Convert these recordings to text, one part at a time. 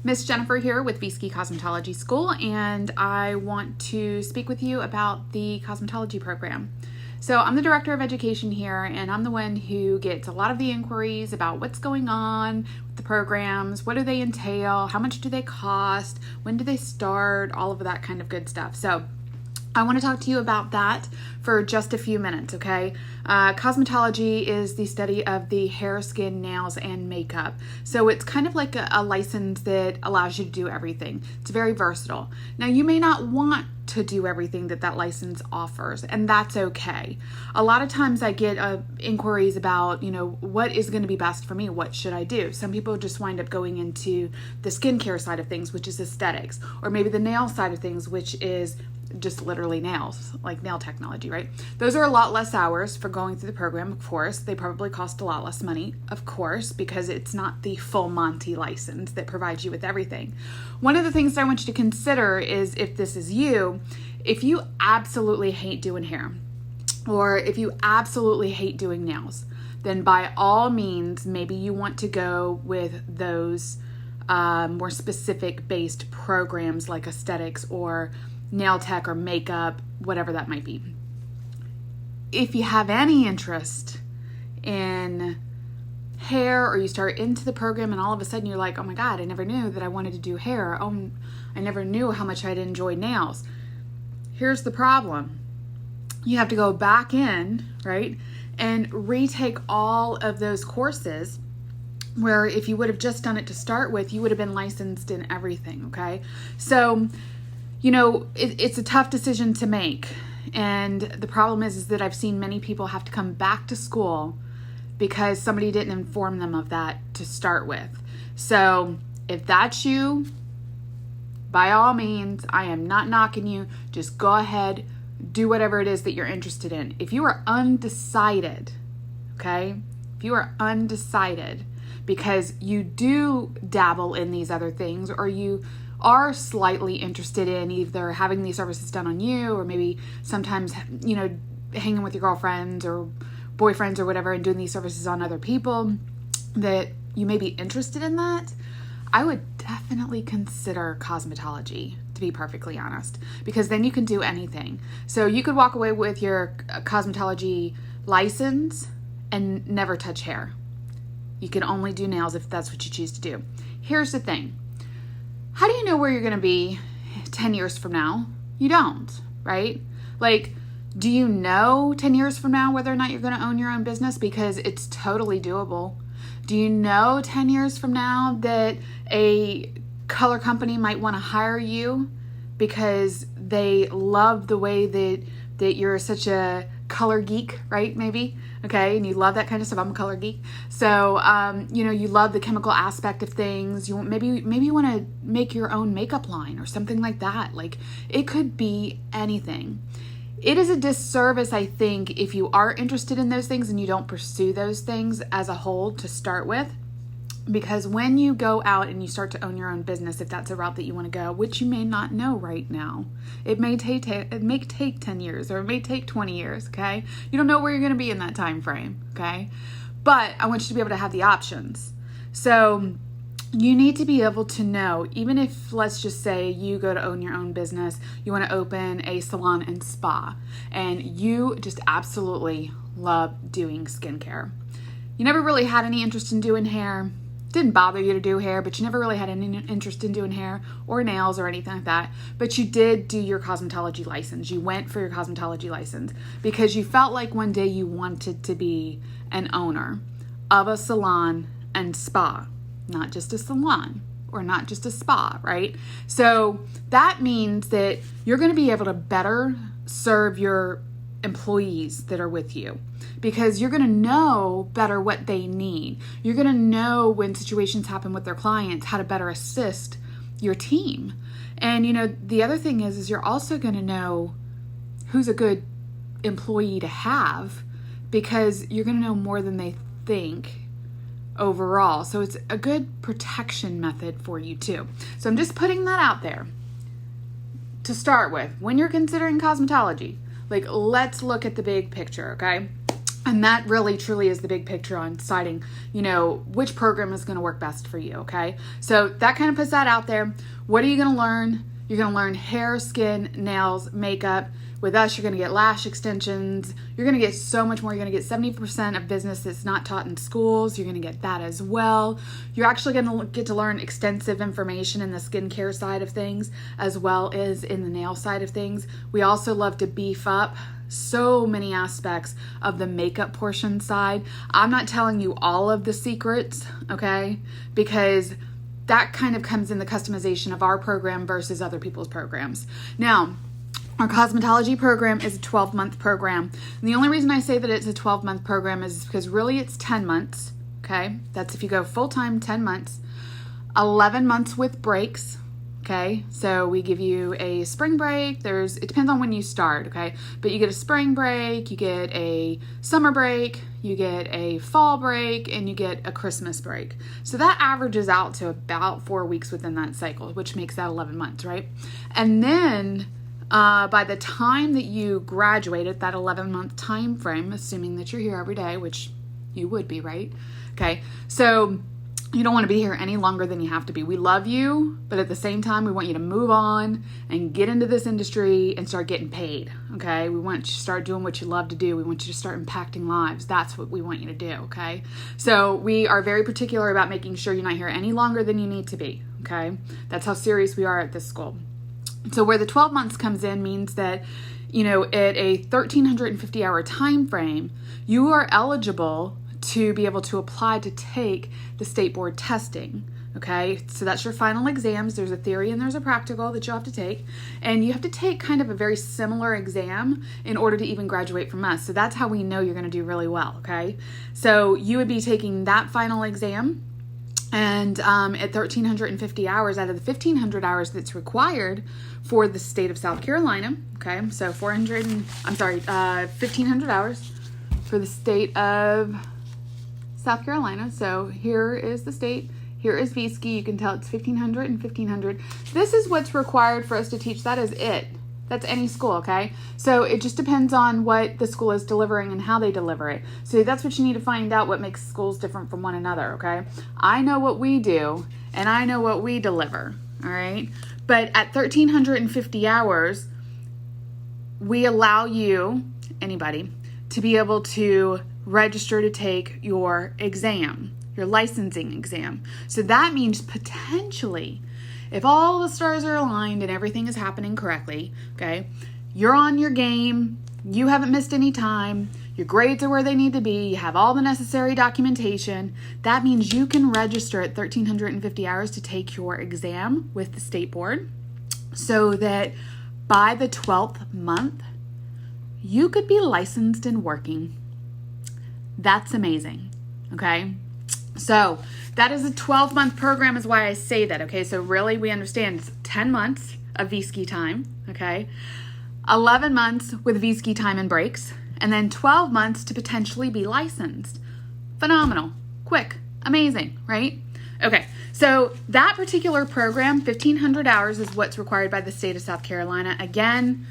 Miss Jennifer here with VskiCosmetology School, and I want to speak with you about the cosmetology program. So I'm the Director of Education here, and I'm the one who gets a lot of the inquiries about what's going on with the programs, what do they entail, how much do they cost, when do they start, all of that kind of good stuff. So I want to talk to you about that for just a few minutes, okay? Cosmetology is the study of the hair, skin, nails, and makeup. So it's kind of like a license that allows you to do everything. It's very versatile. Now, you may not want to do everything that license offers, and that's okay. A lot of times I get inquiries about, what is going to be best for me? What should I do? Some people just wind up going into the skincare side of things, which is aesthetics, or maybe the nail side of things, which is just literally nails, like nail technology, right? Those are a lot less hours for going through the program, of course. They probably cost a lot less money, of course, because it's not the full Monty license that provides you with everything. One of the things that I want you to consider is, if this is you, if you absolutely hate doing hair, or if you absolutely hate doing nails, then by all means, maybe you want to go with those more specific based programs like aesthetics or nail tech or makeup, whatever that might be. If you have any interest in hair, or you start into the program and all of a sudden you're like, oh my God, I never knew that I wanted to do hair. Oh, I never knew how much I'd enjoy nails. Here's the problem. You have to go back in, right, and retake all of those courses where if you would have just done it to start with, you would have been licensed in everything, okay? So it's a tough decision to make. And the problem is that I've seen many people have to come back to school because somebody didn't inform them of that to start with. So if that's you, by all means, I am not knocking you. Just go ahead, do whatever it is that you're interested in. If you are undecided, okay? If you are undecided because you do dabble in these other things, or you are slightly interested in either having these services done on you, or maybe sometimes, hanging with your girlfriends or boyfriends or whatever and doing these services on other people, that you may be interested in that, I would definitely consider cosmetology, to be perfectly honest, because then you can do anything. So you could walk away with your cosmetology license and never touch hair. You can only do nails if that's what you choose to do. Here's the thing. How do you know where you're going to be 10 years from now? You don't, right? Like, do you know 10 years from now whether or not you're going to own your own business? Because it's totally doable. Do you know 10 years from now that a color company might want to hire you because they love the way that you're such a color geek, right? Maybe. Okay. And you love that kind of stuff. I'm a color geek. So, you love the chemical aspect of things. Maybe you want to make your own makeup line or something like that. Like, it could be anything. It is a disservice, I think, if you are interested in those things and you don't pursue those things as a whole to start with. Because when you go out and you start to own your own business, if that's a route that you want to go, which you may not know right now, it may take 10 years, or it may take 20 years, okay? You don't know where you're going to be in that time frame, okay? But I want you to be able to have the options. So you need to be able to know, even if, let's just say, you go to own your own business, you want to open a salon and spa, and you just absolutely love doing skincare. You never really had any interest in doing hair. Didn't bother you to do hair, but you never really had any interest in doing hair or nails or anything like that. But you did do your cosmetology license. You went for your cosmetology license because you felt like one day you wanted to be an owner of a salon and spa, not just a salon or not just a spa, right? So that means that you're going to be able to better serve your employees that are with you, because you're going to know better what they need. You're going to know when situations happen with their clients, how to better assist your team. And the other thing is you're also going to know who's a good employee to have, because you're going to know more than they think overall. So it's a good protection method for you too. So I'm just putting that out there to start with. When you're considering cosmetology, like, let's look at the big picture, okay? And that really truly is the big picture on deciding, which program is going to work best for you, okay? So that kind of puts that out there. What are you going to learn? You're going to learn hair, skin, nails, makeup. With us, you're going to get lash extensions. You're going to get so much more. You're going to get 70% of business that's not taught in schools. You're going to get that as well. You're actually going to get to learn extensive information in the skincare side of things, as well as in the nail side of things. We also love to beef up so many aspects of the makeup portion side. I'm not telling you all of the secrets, okay? Because that kind of comes in the customization of our program versus other people's programs. Now, our cosmetology program is a 12-month program. And the only reason I say that it's a 12-month program is because really it's 10 months, okay? That's if you go full-time, 10 months. 11 months with breaks, okay? So we give you a spring break. It depends on when you start, okay? But you get a spring break, you get a summer break, you get a fall break, and you get a Christmas break. So that averages out to about 4 weeks within that cycle, which makes that 11 months, right? And then by the time that you graduate at that 11-month time frame, assuming that you're here every day, which you would be, right? Okay, so you don't want to be here any longer than you have to be. We love you, but at the same time, we want you to move on and get into this industry and start getting paid, okay? We want you to start doing what you love to do. We want you to start impacting lives. That's what we want you to do, okay? So we are very particular about making sure you're not here any longer than you need to be, okay? That's how serious we are at this school. So where the 12 months comes in means that, at a 1,350-hour time frame, you are eligible to be able to apply to take the state board testing, okay? So that's your final exams. There's a theory and there's a practical that you'll have to take. And you have to take kind of a very similar exam in order to even graduate from us. So that's how we know you're going to do really well, okay? So you would be taking that final exam. And at 1,350 hours out of the 1,500 hours that's required for the state of South Carolina, okay, so 1,500 hours for the state of South Carolina. So here is the state, here is VSki. You can tell it's 1,500 and 1,500. This is what's required for us to teach. That is it. That's any school, okay? So it just depends on what the school is delivering and how they deliver it. So that's what you need to find out, what makes schools different from one another, okay? I know what we do, and I know what we deliver, all right? But at 1,350 hours, we allow you, anybody, to be able to register to take your exam, your licensing exam. So that means potentially, if all the stars are aligned and everything is happening correctly, okay, you're on your game, you haven't missed any time, your grades are where they need to be, you have all the necessary documentation, that means you can register at 1,350 hours to take your exam with the state board so that by the 12th month, you could be licensed and working. That's amazing, okay? So that is a 12-month program is why I say that, okay? So really we understand it's 10 months of VSki time, okay? 11 months with VSki time and breaks, and then 12 months to potentially be licensed. Phenomenal, quick, amazing, right? Okay, so that particular program, 1,500 hours is what's required by the state of South Carolina. Again,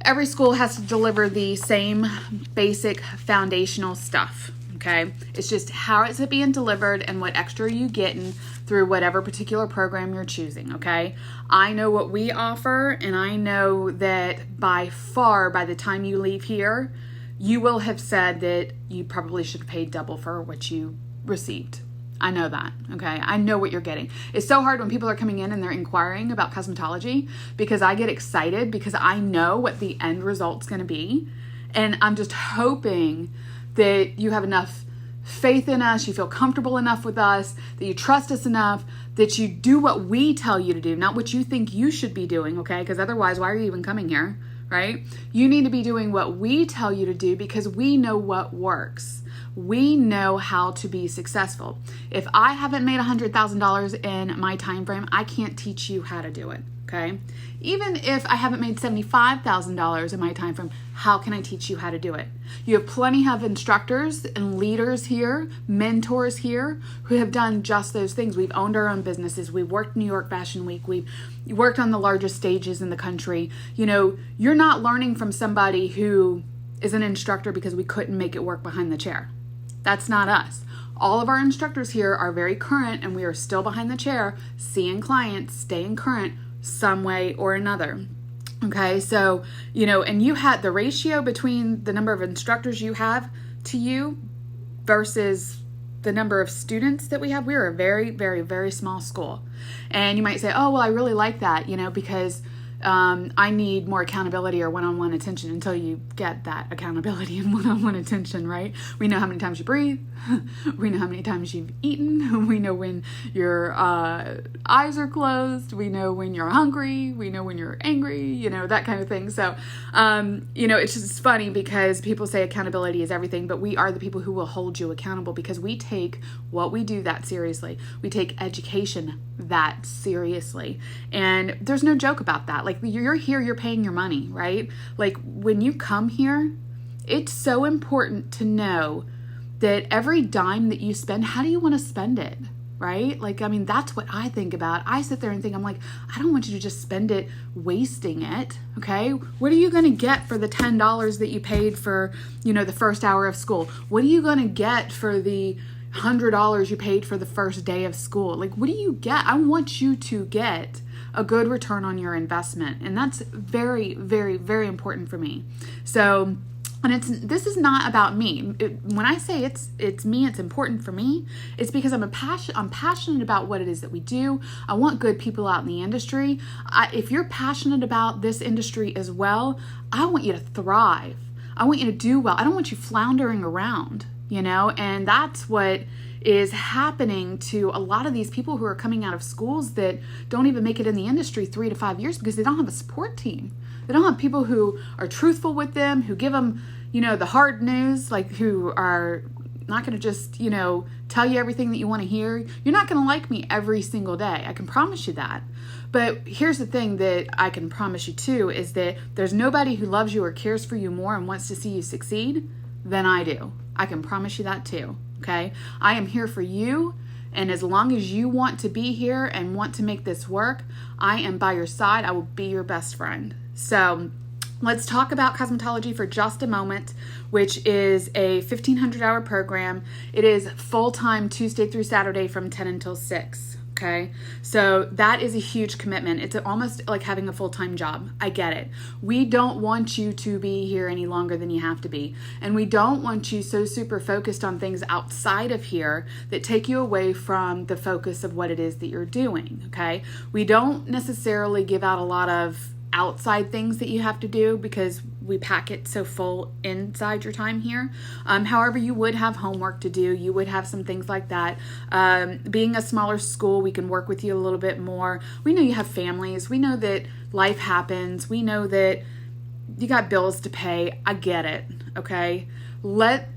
every school has to deliver the same basic foundational stuff. Okay, it's just how it's being delivered and what extra you getting through whatever particular program you're choosing, okay? I know what we offer, and I know that by far, by the time you leave here, you will have said that you probably should have paid double for what you received. I know that, okay? I know what you're getting. It's so hard when people are coming in and they're inquiring about cosmetology because I get excited because I know what the end result's gonna be, and I'm just hoping that you have enough faith in us, you feel comfortable enough with us, that you trust us enough, that you do what we tell you to do, not what you think you should be doing, okay? Because otherwise, why are you even coming here, right? You need to be doing what we tell you to do because we know what works. We know how to be successful. If I haven't made $100,000 in my time frame, I can't teach you how to do it, okay? Even if I haven't made $75,000 in my time frame, how can I teach you how to do it? You have plenty of instructors and leaders here, mentors here, who have done just those things. We've owned our own businesses. We've worked New York Fashion Week. We've worked on the largest stages in the country. You know, you're not learning from somebody who is an instructor because we couldn't make it work behind the chair. That's not us. All of our instructors here are very current, and we are still behind the chair, seeing clients, staying current some way or another. Okay, so, and you had the ratio between the number of instructors you have to you versus the number of students that we have. We're a very, very, very small school. And you might say, oh, well, I really like that, because I need more accountability or one-on-one attention, until you get that accountability and one-on-one attention, right? We know how many times you breathe. We know how many times you've eaten. We know when your eyes are closed. We know when you're hungry. We know when you're angry, that kind of thing. So, it's just funny because people say accountability is everything, but we are the people who will hold you accountable because we take what we do that seriously. We take education that seriously. And there's no joke about that. Like, you're here, you're paying your money, right? Like, when you come here, it's so important to know that every dime that you spend, how do you want to spend it, right? Like, that's what I think about. I sit there and think, I'm like, I don't want you to just spend it wasting it, okay? What are you going to get for the $10 that you paid for, the first hour of school? What are you going to get for the $100 you paid for the first day of school? Like, what do you get? I want you to get a good return on your investment. And that's very, very, very important for me. So, and this is not about me. When I say it's me, it's important for me, it's because I'm passionate about what it is that we do. I want good people out in the industry. If you're passionate about this industry as well, I want you to thrive. I want you to do well. I don't want you floundering around, and that's what is happening to a lot of these people who are coming out of schools that don't even make it in the industry 3 to 5 years because they don't have a support team. They don't have people who are truthful with them, who give them, the hard news, like who are not going to just, tell you everything that you want to hear. You're not going to like me every single day. I can promise you that. But here's the thing that I can promise you too, is that there's nobody who loves you or cares for you more and wants to see you succeed than I do. I can promise you that too. Okay. I am here for you. And as long as you want to be here and want to make this work, I am by your side. I will be your best friend. So let's talk about cosmetology for just a moment, which is a 1,500-hour program. It is full-time Tuesday through Saturday from 10 until 6. Okay, so that is a huge commitment. It's almost like having a full-time job. I get it. We don't want you to be here any longer than you have to be. And we don't want you so super focused on things outside of here that take you away from the focus of what it is that you're doing. Okay, we don't necessarily give out a lot of outside things that you have to do because we pack it so full inside your time here. However, you would have homework to do. You would have some things like that. Being a smaller school, we can work with you a little bit more. We know you have families. We know that life happens. We know that you got bills to pay. I get it. Okay. Let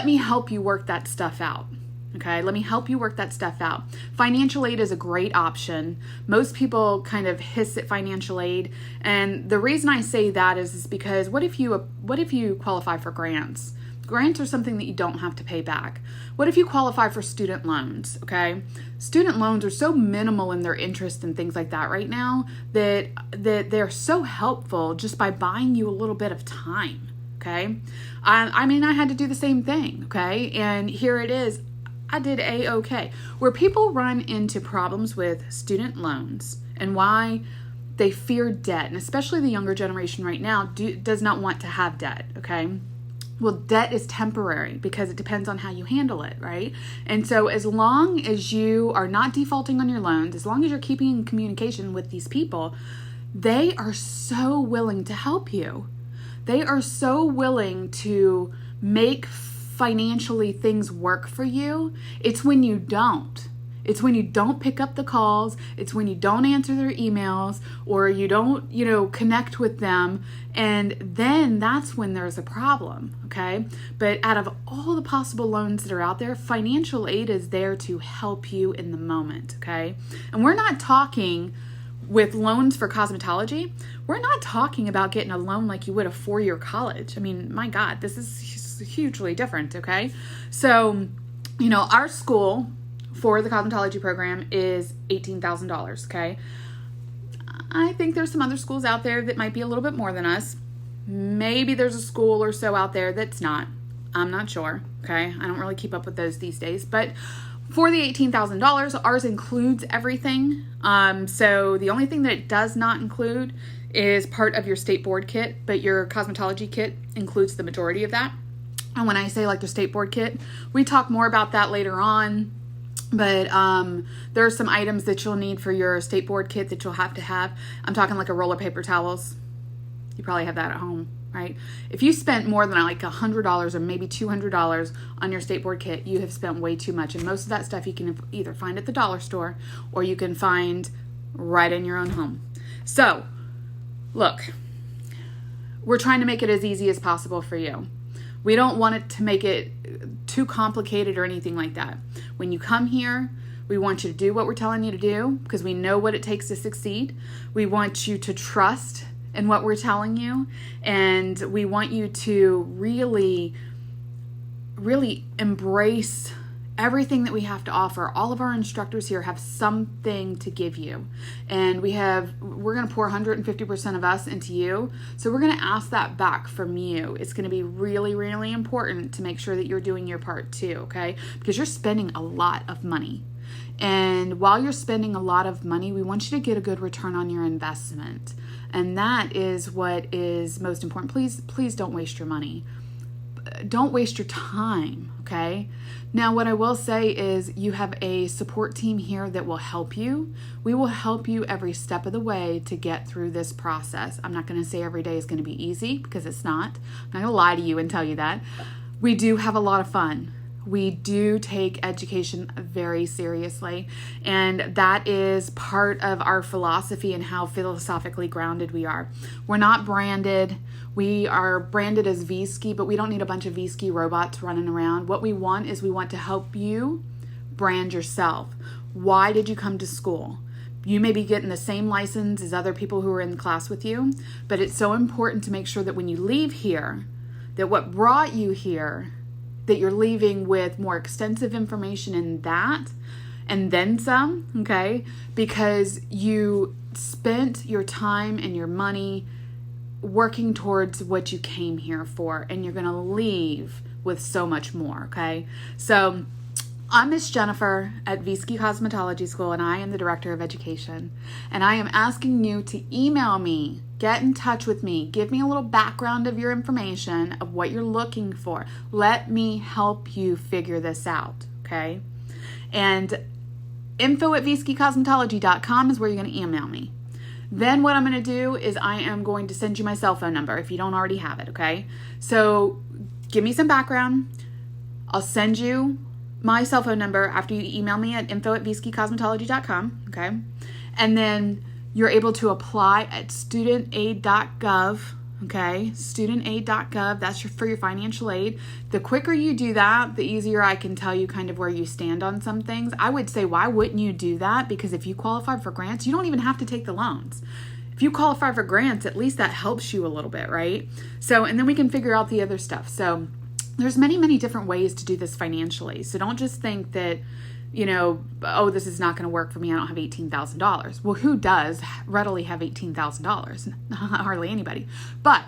me help you work that stuff out. Okay, let me help you work that stuff out. Financial aid is a great option. Most people kind of hiss at financial aid, and the reason I say that is because what if you qualify for grants? Grants are something that you don't have to pay back. What if you qualify for student loans? Okay, student loans are so minimal in their interest and things like that right now that they're so helpful just by buying you a little bit of time. Okay, I had to do the same thing. Okay, and here it is. I did A-okay. Where people run into problems with student loans and why they fear debt, and especially the younger generation right now does not want to have debt, okay? Well, debt is temporary because it depends on how you handle it, right? And so as long as you are not defaulting on your loans, as long as you're keeping in communication with these people, they are so willing to help you. They are so willing to make financially things work for you. It's when you don't. It's when you don't pick up the calls. It's when you don't answer their emails or you don't, connect with them. And then that's when there's a problem. Okay. But out of all the possible loans that are out there, financial aid is there to help you in the moment. Okay. And we're not talking with loans for cosmetology. We're not talking about getting a loan like you would a 4-year college. my God, this is hugely different. Okay. So, our school for the cosmetology program is $18,000. Okay. I think there's some other schools out there that might be a little bit more than us. Maybe there's a school or so out there that's not. I'm not sure, okay? I don't really keep up with those these days. But for the $18,000, ours includes everything. So the only thing that it does not include is part of your state board kit, but your cosmetology kit includes the majority of that. And when I say like the state board kit, we talk more about that later on. But there are some items that you'll need for your state board kit that you'll have to have. I'm talking like a roll of paper towels. You probably have that at home, right? If you spent more than like $100 or maybe $200 on your state board kit, you have spent way too much. And most of that stuff you can either find at the dollar store or you can find right in your own home. So, look, we're trying to make it as easy as possible for you. We don't want it to make it too complicated or anything like that. When you come here, we want you to do what we're telling you to do because we know what it takes to succeed. We want you to trust in what we're telling you, and we want you to really, really embrace everything that we have to offer. All of our instructors here have something to give you, and we're going to pour 150% of us into you. So we're going to ask that back from you. It's going to be really, really important to make sure that you're doing your part too, okay? Because you're spending a lot of money. And while you're spending a lot of money, we want you to get a good return on your investment. And that is what is most important. Please don't waste your money. Don't waste your time, okay? Now, what I will say is you have a support team here that will help you. We will help you every step of the way to get through this process. I'm not going to say every day is going to be easy because it's not. I'm not going to lie to you and tell you that. We do have a lot of fun. We do take education very seriously, and that is part of our philosophy and how philosophically grounded we are. We're not branded. We are branded as VSki, but we don't need a bunch of VSki robots running around. What we want is we want to help you brand yourself. Why did you come to school? You may be getting the same license as other people who are in the class with you, but it's so important to make sure that when you leave here, that what brought you here, that you're leaving with more extensive information in that and then some, okay? Because you spent your time and your money working towards what you came here for, and you're gonna leave with so much more, okay? So I'm Miss Jennifer at VskiCosmetology School, and I am the Director of Education. And I am asking you to email me, get in touch with me, give me a little background of your information, of what you're looking for. Let me help you figure this out, okay? And info@VskiCosmetology.com is where you're going to email me. Then what I'm going to do is I am going to send you my cell phone number if you don't already have it, okay? So give me some background. I'll send you my cell phone number after you email me at info@VskiCosmetology.com, okay? And then you're able to apply at studentaid.gov, okay? Studentaid.gov, that's for your financial aid. The quicker you do that, the easier I can tell you kind of where you stand on some things. I would say, why wouldn't you do that? Because if you qualify for grants, you don't even have to take the loans. If you qualify for grants, at least that helps you a little bit, right? So, and then we can figure out the other stuff. So there's many, many different ways to do this financially. So don't just think that, you know, oh, this is not going to work for me. I don't have $18,000. Well, who does readily have $18,000? Hardly anybody. But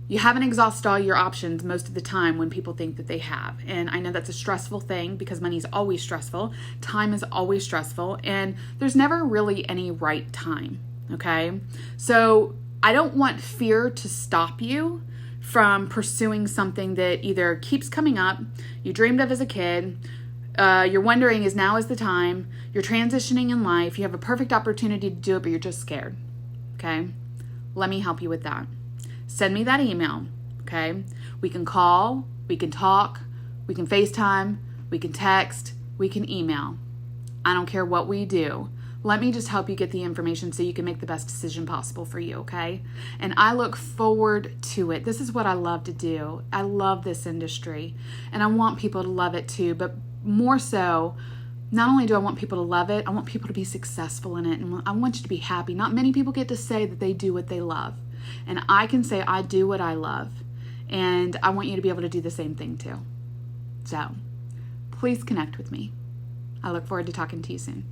you haven't exhausted all your options most of the time when people think that they have. And I know that's a stressful thing because money is always stressful. Time is always stressful. And there's never really any right time. Okay? So I don't want fear to stop you from pursuing something that either keeps coming up, you dreamed of as a kid, you're wondering is now is the time, you're transitioning in life, you have a perfect opportunity to do it, but you're just scared, okay? Let me help you with that. Send me that email, okay? We can call, we can talk, we can FaceTime, we can text, we can email. I don't care what we do. Let me just help you get the information so you can make the best decision possible for you, okay? And I look forward to it. This is what I love to do. I love this industry, and I want people to love it too, but more so, not only do I want people to love it, I want people to be successful in it, and I want you to be happy. Not many people get to say that they do what they love, and I can say I do what I love, and I want you to be able to do the same thing too. So, please connect with me. I look forward to talking to you soon.